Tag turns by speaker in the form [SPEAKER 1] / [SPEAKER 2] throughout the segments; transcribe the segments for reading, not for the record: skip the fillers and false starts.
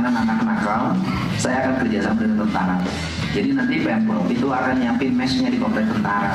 [SPEAKER 1] penanganan anak nakal, saya akan kerjasama dengan tentara. Jadi nanti Pemprov itu akan nyiapin mesnya di komplek tentara.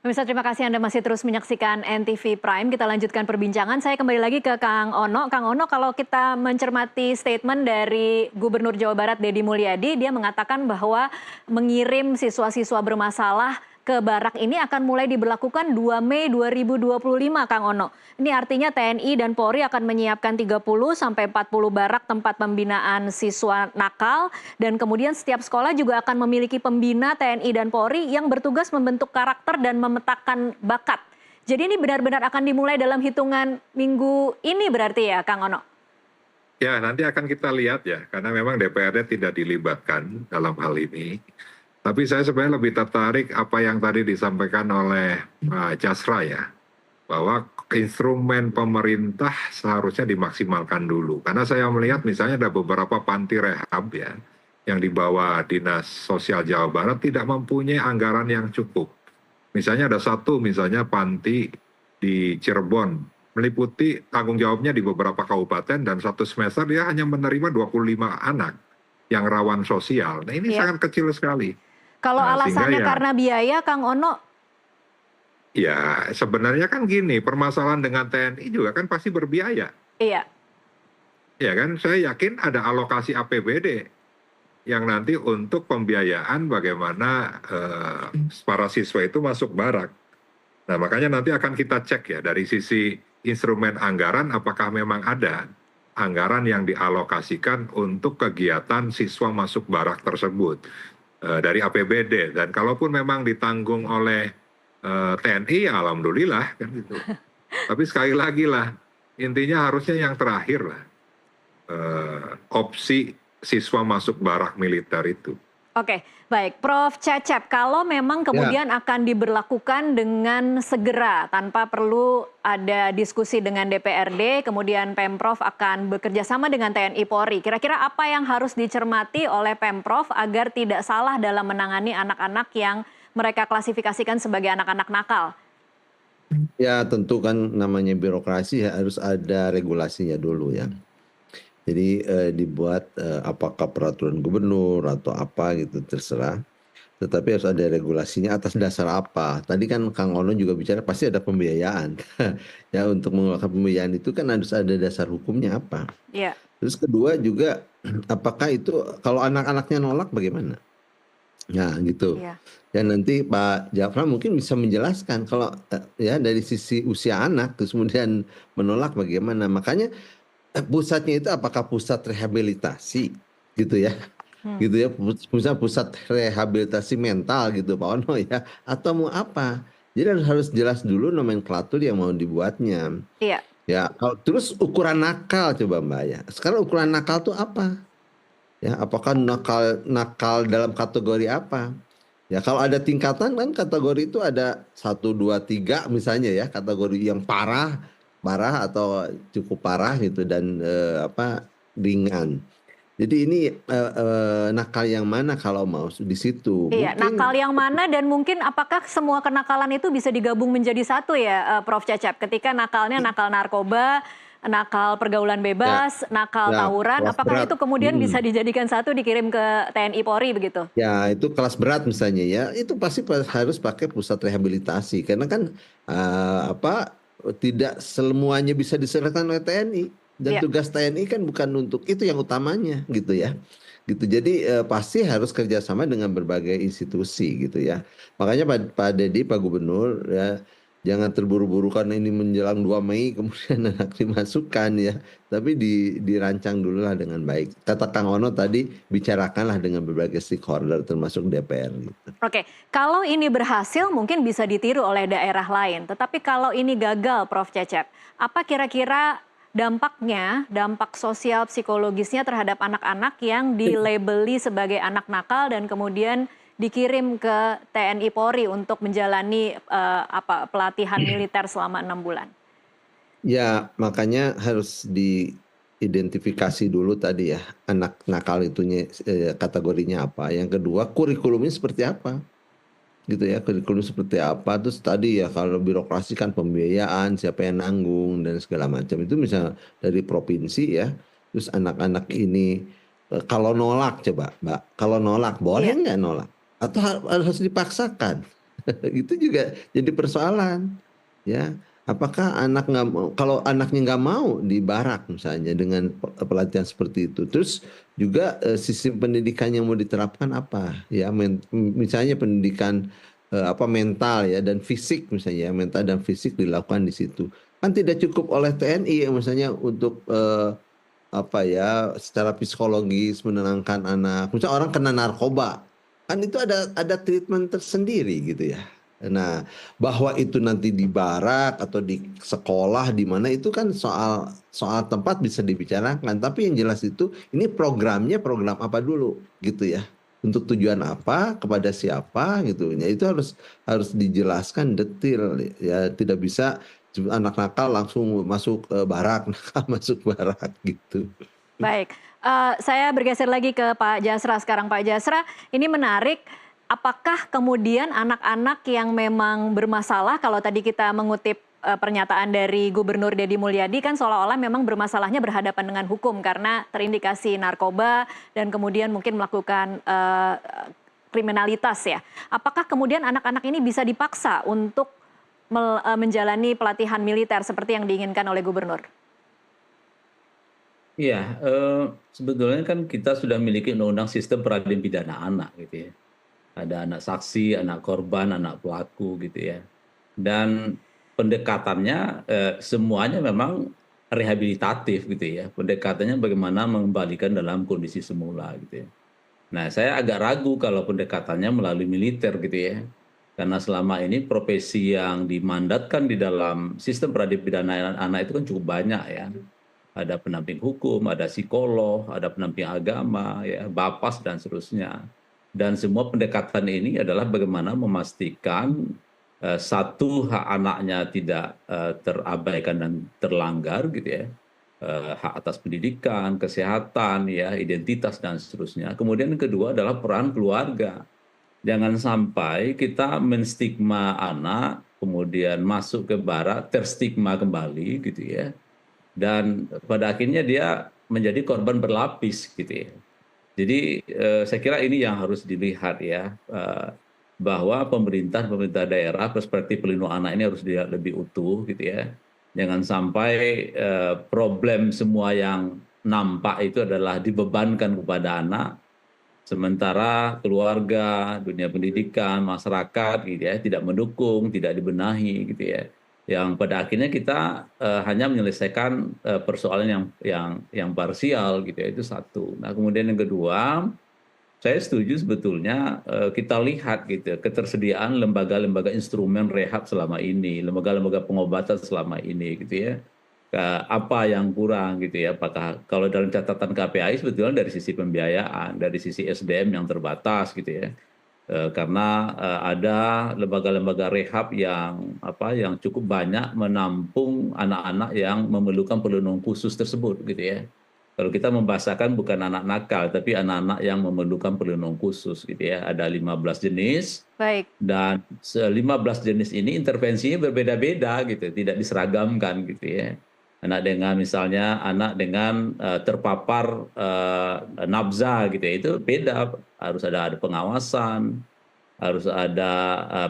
[SPEAKER 2] Pemirsa, terima kasih Anda masih terus menyaksikan NTV Prime. Kita lanjutkan perbincangan. Saya kembali lagi ke Kang Ono. Kang Ono, kalau kita mencermati statement dari Gubernur Jawa Barat Deddy Mulyadi, dia mengatakan bahwa mengirim siswa-siswa bermasalah ke barak ini akan mulai diberlakukan 2 Mei 2025, Kang Ono. Ini artinya TNI dan Polri akan menyiapkan 30 sampai 40 barak tempat pembinaan siswa nakal, dan kemudian setiap sekolah juga akan memiliki pembina TNI dan Polri yang bertugas membentuk karakter dan memetakan bakat. Jadi ini benar-benar akan dimulai dalam hitungan minggu ini berarti ya, Kang Ono?
[SPEAKER 3] Ya, nanti akan kita lihat ya, karena memang DPRD tidak dilibatkan dalam hal ini. Tapi saya sebenarnya lebih tertarik apa yang tadi disampaikan oleh Pak Jasra ya, bahwa instrumen pemerintah seharusnya dimaksimalkan dulu. Karena saya melihat misalnya ada beberapa panti rehab ya, yang di bawah Dinas Sosial Jawa Barat tidak mempunyai anggaran yang cukup. Misalnya ada satu misalnya panti di Cirebon, meliputi tanggung jawabnya di beberapa kabupaten dan satu semester dia hanya menerima 25 anak yang rawan sosial. Nah ini sangat kecil sekali.
[SPEAKER 2] Kalau
[SPEAKER 3] Nah,
[SPEAKER 2] alasannya
[SPEAKER 3] sehingga ya,
[SPEAKER 2] karena biaya, Kang Ono?
[SPEAKER 3] ya sebenarnya kan gini, permasalahan dengan TNI juga kan pasti berbiaya.
[SPEAKER 2] Iya.
[SPEAKER 3] Ya kan, saya yakin ada alokasi APBD yang nanti untuk pembiayaan bagaimana para siswa itu masuk barak. Nah makanya nanti akan kita cek ya dari sisi instrumen anggaran apakah memang ada anggaran yang dialokasikan untuk kegiatan siswa masuk barak tersebut dari APBD, dan kalaupun memang ditanggung oleh TNI ya alhamdulillah kan gitu. Tapi sekali lagi lah, intinya harusnya yang terakhir lah, opsi siswa masuk barak militer itu.
[SPEAKER 2] Oke, baik. Prof. Cecep, kalau memang kemudian akan diberlakukan dengan segera tanpa perlu ada diskusi dengan DPRD, kemudian Pemprov akan bekerja sama dengan TNI Polri. Kira-kira apa yang harus dicermati oleh Pemprov agar tidak salah dalam menangani anak-anak yang mereka klasifikasikan sebagai anak-anak nakal?
[SPEAKER 4] Ya tentu kan namanya birokrasi ya, harus ada regulasinya dulu ya. Jadi dibuat apakah peraturan gubernur atau apa gitu terserah. Tetapi harus ada regulasinya atas dasar apa. Tadi kan Kang Ono juga bicara pasti ada pembiayaan. Ya untuk mengeluarkan pembiayaan itu kan harus ada dasar hukumnya apa.
[SPEAKER 2] Iya.
[SPEAKER 4] Terus kedua juga apakah itu kalau anak-anaknya nolak bagaimana? Nah gitu.
[SPEAKER 2] Iya.
[SPEAKER 4] Dan nanti Pak Jafra mungkin bisa menjelaskan kalau ya dari sisi usia anak terus kemudian menolak bagaimana. Makanya pusatnya itu apakah pusat rehabilitasi gitu ya, gitu ya, pusat rehabilitasi mental gitu Pak Ono ya, atau mau apa? Jadi harus jelas dulu nomenklatur yang mau dibuatnya.
[SPEAKER 2] Iya.
[SPEAKER 4] Ya, terus ukuran nakal coba Mbak ya. Sekarang ukuran nakal tuh apa? Ya, apakah nakal dalam kategori apa? Ya kalau ada tingkatan kan kategori itu ada 1, 2, 3 misalnya ya, kategori yang parah atau cukup parah gitu dan ringan. Jadi ini nakal yang mana kalau mau di situ?
[SPEAKER 2] Iya,
[SPEAKER 4] Mungkin
[SPEAKER 2] nakal yang mana dan mungkin apakah semua kenakalan itu bisa digabung menjadi satu ya, Prof. Cecep? Ketika nakalnya nakal narkoba, nakal pergaulan bebas, nakal tawuran,
[SPEAKER 4] kelas
[SPEAKER 2] apakah
[SPEAKER 4] berat.
[SPEAKER 2] itu kemudian bisa dijadikan satu dikirim ke TNI Polri begitu?
[SPEAKER 4] Ya itu kelas berat misalnya ya, itu pasti harus pakai pusat rehabilitasi karena kan tidak semuanya bisa diselesaikan oleh TNI dan tugas TNI kan bukan untuk itu yang utamanya gitu ya. Gitu. Jadi pasti harus kerjasama dengan berbagai institusi gitu ya. Makanya Pak Deddy, Pak Gubernur ya, jangan terburu-buru karena ini menjelang 2 Mei kemudian anak dimasukkan ya. Tapi dirancang dulu lah dengan baik. Kata Kang Ono tadi, bicarakanlah dengan berbagai stakeholder termasuk DPR gitu.
[SPEAKER 2] Oke, kalau ini berhasil mungkin bisa ditiru oleh daerah lain. Tetapi kalau ini gagal, Prof. Cecep, apa kira-kira dampaknya, dampak sosial psikologisnya terhadap anak-anak yang dilabeli sebagai anak nakal dan kemudian dikirim ke TNI Polri untuk menjalani pelatihan militer selama 6 bulan?
[SPEAKER 4] Ya, makanya harus diidentifikasi dulu tadi ya, anak nakal itunya kategorinya apa. Yang kedua, kurikulumnya seperti apa. gitu ya, kurikulum seperti apa, terus tadi ya kalau birokrasi kan pembiayaan, siapa yang nanggung dan segala macam itu misalnya dari provinsi ya, terus anak-anak ini kalau nolak coba Mbak, kalau nolak
[SPEAKER 2] Iya,
[SPEAKER 4] boleh nggak nolak? Atau harus dipaksakan? Itu juga jadi persoalan ya. Apakah anak nggak mau, kalau anaknya nggak mau dibarak misalnya dengan pelatihan seperti itu, terus juga sistem pendidikan yang mau diterapkan apa ya, misalnya pendidikan apa mental ya dan fisik misalnya ya, mental dan fisik dilakukan di situ kan tidak cukup oleh TNI ya, misalnya untuk apa ya secara psikologis menenangkan anak, misalnya orang kena narkoba kan itu ada treatment tersendiri gitu ya. Nah, bahwa itu nanti di barak atau di sekolah di mana itu kan soal soal tempat bisa dibicarakan, tapi yang jelas itu ini programnya program apa dulu gitu ya. Untuk tujuan apa, kepada siapa gitu. Ya itu harus dijelaskan detail ya, tidak bisa anak nakal langsung masuk barak, nakal masuk barak gitu.
[SPEAKER 2] baik. Saya bergeser lagi ke Pak Jasra sekarang. Pak Jasra, ini menarik. Apakah kemudian anak-anak yang memang bermasalah, kalau tadi kita mengutip pernyataan dari Gubernur Deddy Mulyadi kan seolah-olah memang bermasalahnya berhadapan dengan hukum karena terindikasi narkoba dan kemudian mungkin melakukan kriminalitas ya. Apakah kemudian anak-anak ini bisa dipaksa untuk menjalani pelatihan militer seperti yang diinginkan oleh Gubernur?
[SPEAKER 5] Iya, sebetulnya kan kita sudah memiliki undang-undang sistem peradilan pidana anak gitu ya. Ada anak saksi, anak korban, anak pelaku gitu ya. Dan pendekatannya semuanya memang rehabilitatif gitu ya. Pendekatannya bagaimana mengembalikan dalam kondisi semula gitu ya. Nah, saya agak ragu kalau pendekatannya melalui militer gitu ya. Karena selama ini profesi yang dimandatkan di dalam sistem peradilan pidana anak itu kan cukup banyak ya. Ada pendamping hukum, ada psikolog, ada pendamping agama, ya, bapas dan seterusnya. Dan semua pendekatan ini adalah bagaimana memastikan satu hak anaknya tidak terabaikan dan terlanggar gitu ya. Hak atas pendidikan, kesehatan, ya, identitas dan seterusnya. Kemudian yang kedua adalah peran keluarga. Jangan sampai kita menstigma anak, kemudian masuk ke barat, terstigma kembali gitu ya. Dan pada akhirnya dia menjadi korban berlapis gitu ya. Jadi saya kira ini yang harus dilihat ya, bahwa pemerintah daerah perspektif pelindungan anak ini harus dilihat lebih utuh gitu ya. Jangan sampai problem semua yang nampak itu adalah dibebankan kepada anak, sementara keluarga, dunia pendidikan, masyarakat gitu ya tidak mendukung, tidak dibenahi gitu ya. Yang pada akhirnya kita hanya menyelesaikan persoalan yang parsial gitu ya, itu satu. Nah, kemudian yang kedua, saya setuju sebetulnya kita lihat gitu ketersediaan lembaga-lembaga instrumen rehab selama ini, lembaga-lembaga pengobatan selama ini gitu ya. Apa yang kurang gitu ya, apakah kalau dalam catatan KPAI sebetulnya dari sisi pembiayaan, dari sisi SDM yang terbatas gitu ya. Karena ada lembaga-lembaga rehab yang yang cukup banyak menampung anak-anak yang memerlukan perlindungan khusus tersebut gitu ya. Kalau kita membahasakan bukan anak nakal tapi anak-anak yang memerlukan perlindungan khusus gitu ya. Ada 15 jenis.
[SPEAKER 2] Baik.
[SPEAKER 5] Dan 15 jenis ini intervensinya berbeda-beda gitu, tidak diseragamkan gitu ya. Misalnya anak dengan terpapar nafza gitu ya, itu beda, harus ada pengawasan, harus ada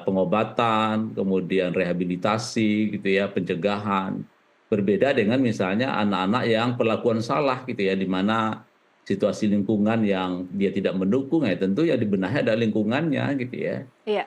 [SPEAKER 5] pengobatan, kemudian rehabilitasi gitu ya, pencegahan. Berbeda dengan misalnya anak-anak yang perlakuan salah gitu ya, di mana situasi lingkungan yang dia tidak mendukung, ya tentu yang dibenahi ada lingkungannya gitu ya.
[SPEAKER 2] Iya.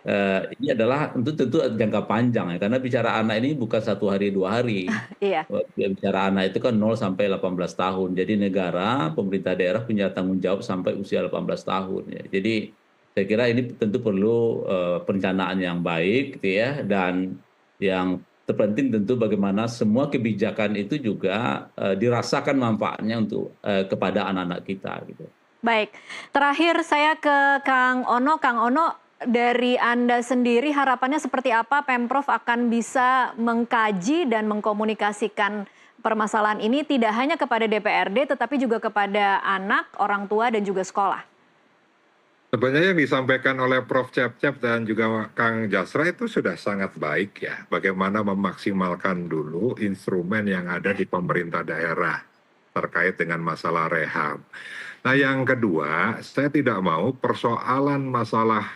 [SPEAKER 5] Ini adalah tentu jangka panjang ya, karena bicara anak ini bukan 1 hari 2 hari.
[SPEAKER 2] Iya.
[SPEAKER 5] Bicara anak itu kan 0 sampai 18 tahun. Jadi negara, pemerintah daerah punya tanggung jawab sampai usia 18 tahun ya. Jadi saya kira ini tentu perlu perencanaan yang baik gitu ya, dan yang terpenting tentu bagaimana semua kebijakan itu juga dirasakan manfaatnya untuk kepada anak-anak kita gitu.
[SPEAKER 2] Baik, terakhir saya ke Kang Ono. Kang Ono, dari Anda sendiri harapannya seperti apa Pemprov akan bisa mengkaji dan mengkomunikasikan permasalahan ini tidak hanya kepada DPRD tetapi juga kepada anak, orang tua dan juga sekolah?
[SPEAKER 3] Sebenarnya yang disampaikan oleh Prof. Cep-Cep dan juga Kang Jasra itu sudah sangat baik ya. Bagaimana memaksimalkan dulu instrumen yang ada di pemerintah daerah terkait dengan masalah rehab. Nah yang kedua, saya tidak mau persoalan masalah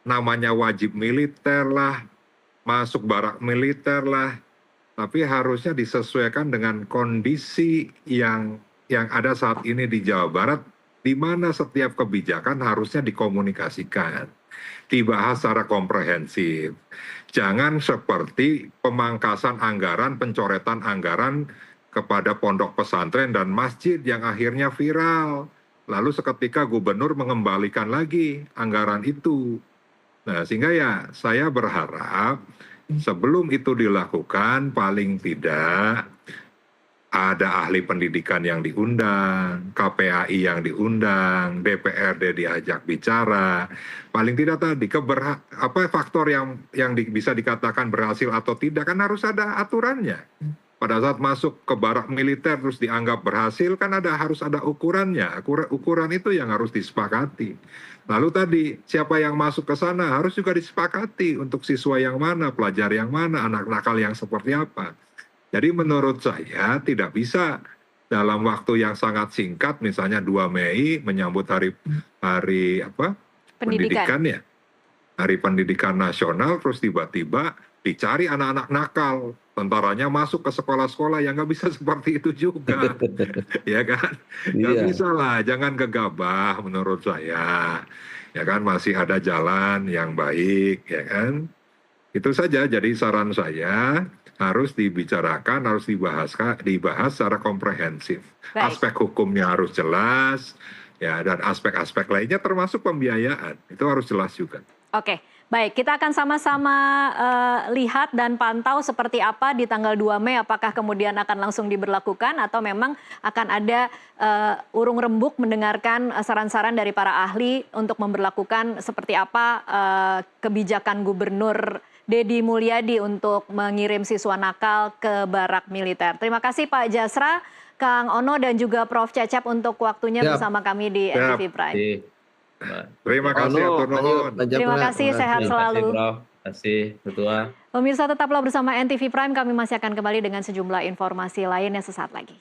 [SPEAKER 3] namanya wajib militer lah, masuk barak militer lah, tapi harusnya disesuaikan dengan kondisi yang ada saat ini di Jawa Barat, di mana setiap kebijakan harusnya dikomunikasikan, dibahas secara komprehensif. Jangan seperti pemangkasan anggaran, pencoretan anggaran kepada pondok pesantren dan masjid yang akhirnya viral. Lalu seketika gubernur mengembalikan lagi anggaran itu. Nah, sehingga ya saya berharap sebelum itu dilakukan paling tidak ada ahli pendidikan yang diundang, KPAI yang diundang, DPRD diajak bicara. Paling tidak tadi faktor yang bisa dikatakan berhasil atau tidak kan harus ada aturannya. Pada saat masuk ke barak militer terus dianggap berhasil kan harus ada ukurannya. Ukuran itu yang harus disepakati. Lalu tadi siapa yang masuk ke sana harus juga disepakati untuk siswa yang mana, pelajar yang mana, anak nakal yang seperti apa. Jadi menurut saya tidak bisa dalam waktu yang sangat singkat, misalnya 2 Mei menyambut hari pendidikan ya, Hari Pendidikan Nasional, terus tiba-tiba dicari anak-anak nakal, tentaranya masuk ke sekolah-sekolah yang nggak bisa seperti itu juga, ya kan? Nggak bisa lah, jangan gegabah menurut saya, ya kan masih ada jalan yang baik, ya kan? Itu saja. Jadi saran saya harus dibicarakan, harus dibahas secara komprehensif.
[SPEAKER 2] Baik.
[SPEAKER 3] Aspek hukumnya harus jelas, ya, dan aspek-aspek lainnya termasuk pembiayaan itu harus jelas juga.
[SPEAKER 2] Oke, baik. Kita akan sama-sama lihat dan pantau seperti apa di tanggal 2 Mei. Apakah kemudian akan langsung diberlakukan atau memang akan ada urung rembuk mendengarkan saran-saran dari para ahli untuk memberlakukan seperti apa kebijakan Gubernur Deddy Mulyadi untuk mengirim siswa nakal ke barak militer. Terima kasih Pak Jasra, Kang Ono, dan juga Prof. Cecep untuk waktunya bersama kami di NTV Prime.
[SPEAKER 3] Terima kasih, Atur Nuhun.
[SPEAKER 2] Terima kasih, sehat selalu.
[SPEAKER 5] Terima kasih, Ketua.
[SPEAKER 2] Pemirsa tetaplah bersama NTV Prime, kami masih akan kembali dengan sejumlah informasi lainnya sesaat lagi.